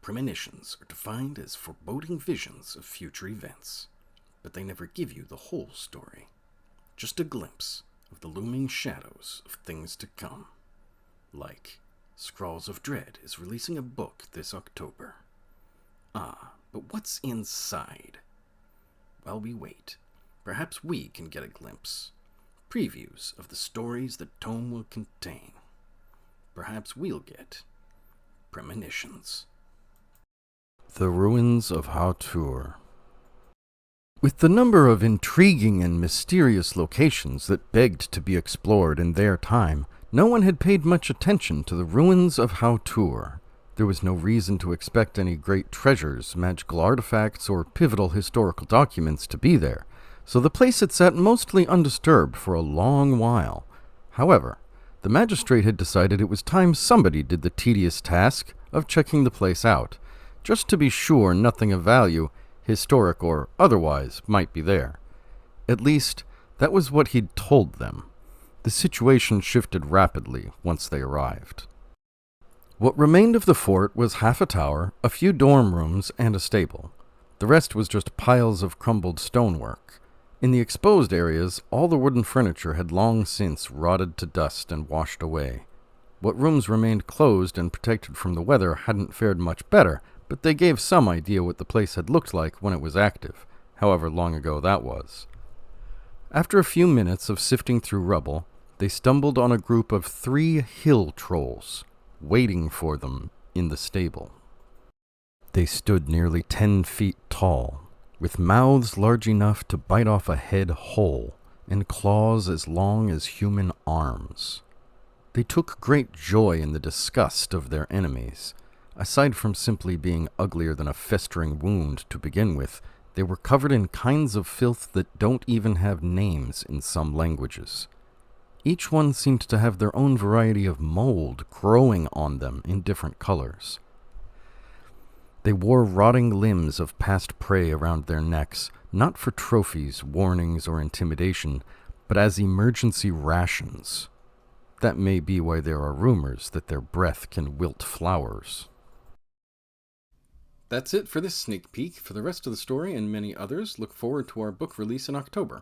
Premonitions are defined as foreboding visions of future events, but they never give you the whole story. Just a glimpse of the looming shadows of things to come. Like, Scrawls of Dread is releasing a book this October. But what's inside? While we wait, perhaps we can get a glimpse. Previews of the stories the tome will contain. Perhaps we'll get Premonitions. The Ruins of Hau'Toor. With the number of intriguing and mysterious locations that begged to be explored in their time, no one had paid much attention to the Ruins of Hau'Toor. There was no reason to expect any great treasures, magical artifacts, or pivotal historical documents to be there, so the place had sat mostly undisturbed for a long while. However, the magistrate had decided it was time somebody did the tedious task of checking the place out, just to be sure nothing of value, historic or otherwise, might be there. At least, that was what he'd told them. The situation shifted rapidly once they arrived. What remained of the fort was half a tower, a few dorm rooms, and a stable. The rest was just piles of crumbled stonework. In the exposed areas, all the wooden furniture had long since rotted to dust and washed away. What rooms remained closed and protected from the weather hadn't fared much better, but they gave some idea what the place had looked like when it was active, however long ago that was. After a few minutes of sifting through rubble, they stumbled on a group of 3 hill trolls, waiting for them in the stable. They stood nearly 10 feet tall, with mouths large enough to bite off a head whole, and claws as long as human arms. They took great joy in the disgust of their enemies. Aside from simply being uglier than a festering wound to begin with, they were covered in kinds of filth that don't even have names in some languages. Each one seemed to have their own variety of mold growing on them in different colors. They wore rotting limbs of past prey around their necks, not for trophies, warnings, or intimidation, but as emergency rations. That may be why there are rumors that their breath can wilt flowers. That's it for this sneak peek. For the rest of the story and many others, look forward to our book release in October.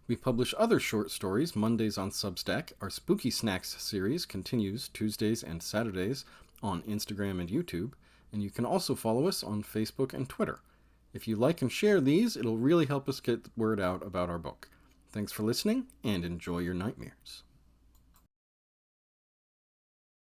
We publish other short stories Mondays on Substack. Our Spooky Snacks series continues Tuesdays and Saturdays on Instagram and YouTube, and you can also follow us on Facebook and Twitter. If you like and share these, it'll really help us get the word out about our book. Thanks for listening, and enjoy your nightmares.